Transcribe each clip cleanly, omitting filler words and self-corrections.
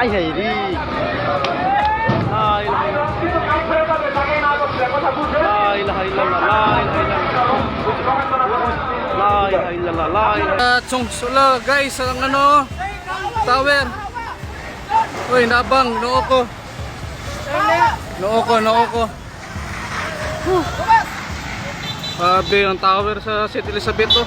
Ai heri. La ilaha illallah. La ilaha illallah. La ilaha. Sula guys ang ano tower. Uy, nabang noo ko. Noo ko. Sabi ang tower sa St. Elizabeth to.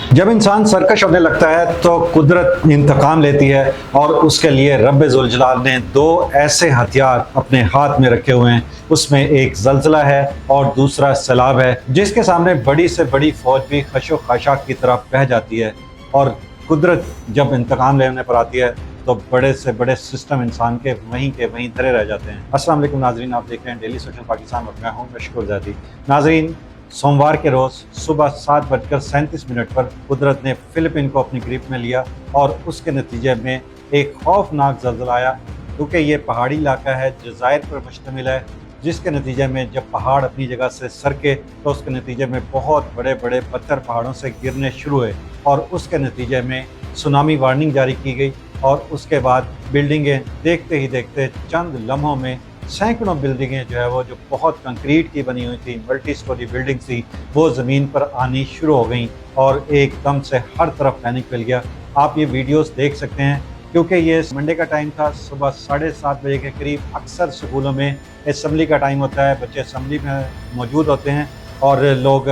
जब इंसान सरकश होने लगता है तो कुदरत इंतकाम लेती है और उसके लिए रब ज़ुल जलाल ने दो ऐसे हथियार अपने हाथ में रखे हुए हैं। उसमें एक जल्जला है और दूसरा सैलाब है, जिसके सामने बड़ी से बड़ी फौज भी खशो खाशाक की तरफ बह जाती है। और कुदरत जब इंतकाम लेने पर आती है तो बड़े से बड़े सिस्टम इंसान के वहीं धरे रह जाते हैं। अस्सलाम वालेकुम नाजरीन, आप देख रहे हैं डेली सोशल पाकिस्तान और मैं हूं मशकूर ज़ादी। नाजरीन, सोमवार के रोज़ सुबह 7:37 पर कुदरत ने फ़िलिपीन को अपनी ग्रिप में लिया और उसके नतीजे में एक खौफनाक ज़लज़ला आया, क्योंकि ये पहाड़ी इलाका है, जज़ायर पर मुश्तमिल है, जिसके नतीजे में जब पहाड़ अपनी जगह से सरके तो उसके नतीजे में बहुत बड़े बड़े पत्थर पहाड़ों से गिरने शुरू हुए और उसके नतीजे में सुनामी वार्निंग जारी की गई। और उसके बाद बिल्डिंगें देखते ही देखते चंद लम्हों में सैकड़ों बिल्डिंगें जो बहुत कंक्रीट की बनी हुई थी, मल्टी स्टोरी बिल्डिंग थी, वो ज़मीन पर आनी शुरू हो गई और एकदम से हर तरफ पैनिक फैल गया। आप ये वीडियोस देख सकते हैं, क्योंकि ये मंडे का टाइम था, सुबह 7:30 बजे के करीब। अक्सर स्कूलों में असम्बली का टाइम होता है, बच्चे असम्बली में मौजूद होते हैं और लोग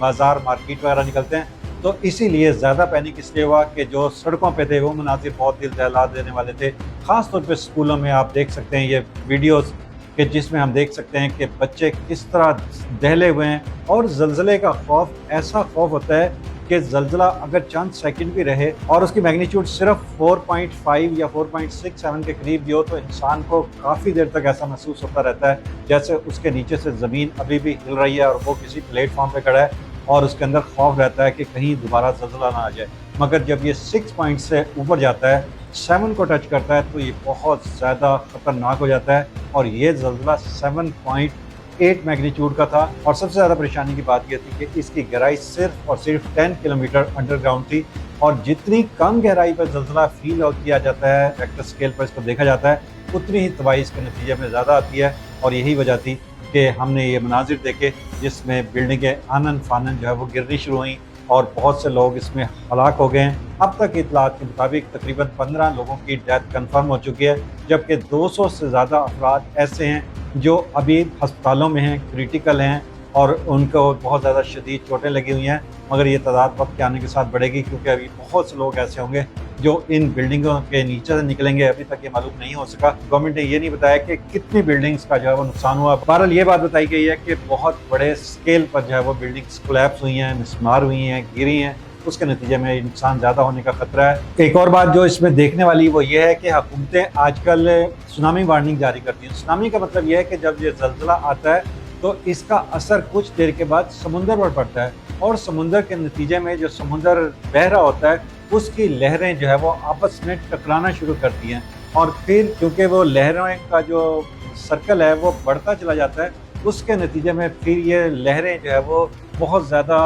बाज़ार मार्केट वगैरह निकलते हैं, तो इसीलिए ज़्यादा पैनिक इसलिए हुआ कि जो सड़कों पे थे वो मनाज़िर बहुत दिल दहला देने वाले थे। ख़ास तौर पे स्कूलों में आप देख सकते हैं ये वीडियोस कि जिसमें हम देख सकते हैं कि बच्चे किस तरह दहले हुए हैं। और ज़लज़ले का खौफ ऐसा खौफ होता है कि ज़लज़ला अगर चंद सेकंड भी रहे और उसकी मैग्नीट्यूड सिर्फ 4.5 या 4.67 के करीब भी हो, तो इंसान को काफ़ी देर तक ऐसा महसूस होता रहता है जैसे उसके नीचे से ज़मीन अभी भी हिल रही है और वो किसी प्लेटफॉर्म पर खड़ा है और उसके अंदर खौफ रहता है कि कहीं दोबारा ज़लज़ला ना आ जाए। मगर जब ये 6 पॉइंट से ऊपर जाता है, 7 को टच करता है, तो ये बहुत ज़्यादा ख़तरनाक हो जाता है। और ये ज़लज़ला 7.8 मैग्नीट्यूड का था। और सबसे ज़्यादा परेशानी की बात यह थी कि इसकी गहराई सिर्फ और सिर्फ 10 किलोमीटर अंडरग्राउंड थी। और जितनी कम गहराई पर ज़लज़ला फील किया जाता है, रेक्टर स्केल पर इसको देखा जाता है, उतनी ही तबाही इसके नतीजे में ज़्यादा आती है। और यही वजह थी कि हमने ये मनाजिर देखे जिसमें बिल्डिंगें आनन फानन वो गिरनी शुरू हुई और बहुत से लोग इसमें हलाक हो गए हैं। अब तक इतलात के मुताबिक तकरीबन 15 लोगों की डेथ कंफर्म हो चुकी है, जबकि 200 से ज़्यादा अफराद ऐसे हैं जो अभी अस्पतालों में हैं, क्रिटिकल हैं और उनको बहुत ज़्यादा शदीद चोटें लगी हुई हैं। मगर ये तादाद वक्त के आने के साथ बढ़ेगी, क्योंकि अभी बहुत से लोग ऐसे होंगे जो इन बिल्डिंगों के नीचे से निकलेंगे। अभी तक ये मालूम नहीं हो सका। गवर्नमेंट ने ये नहीं बताया कि कितनी बिल्डिंग्स का वो नुकसान हुआ। बहरहाल ये बात बताई गई है कि बहुत बड़े स्केल पर वो बिल्डिंग्स कोलैप्स हुई हैं, मिसमार हुई हैं, गिरी हैं। उसके नतीजे में नुकसान ज़्यादा होने का खतरा है। एक और बात जो इसमें देखने वाली वो ये है कि हुकूमतें आजकल सुनामी वार्निंग जारी करती हैं। सुनामी का मतलब यह है कि जब ये ज़लज़ला आता है तो इसका असर कुछ देर के बाद समुंदर पर पड़ता है और समुंदर के नतीजे में जो समुंदर बह रहा होता है उसकी लहरें वो आपस में टकराना शुरू करती हैं। और फिर क्योंकि वो लहरों का जो सर्कल है वो बढ़ता चला जाता है, उसके नतीजे में फिर ये लहरें वो बहुत ज़्यादा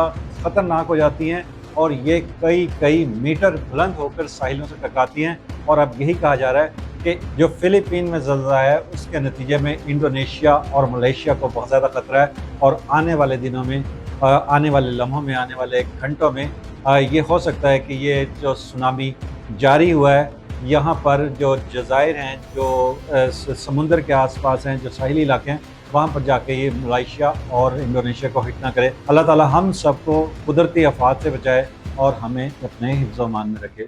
ख़तरनाक हो जाती हैं और ये कई मीटर बुलंद होकर साहिलों से टकराती हैं। और अब यही कहा जा रहा है कि जो फ़िलिपीन में ज़लज़ला है उसके नतीजे में इंडोनेशिया और मलेशिया को बहुत ज़्यादा ख़तरा है। और आने वाले दिनों में, आने वाले लम्हों में, आने वाले घंटों में ये हो सकता है कि ये जो सुनामी जारी हुआ है, यहाँ पर जो जज़ायर हैं, जो समुंदर के आसपास हैं, जो साहिली इलाके हैं, वहाँ पर जाके ये मलेशिया और इंडोनेशिया को हिट ना करे। अल्लाह ताला हम सबको कुदरती आफात से बचाए और हमें अपने हिफ्ज़-ओ-अमान में रखे।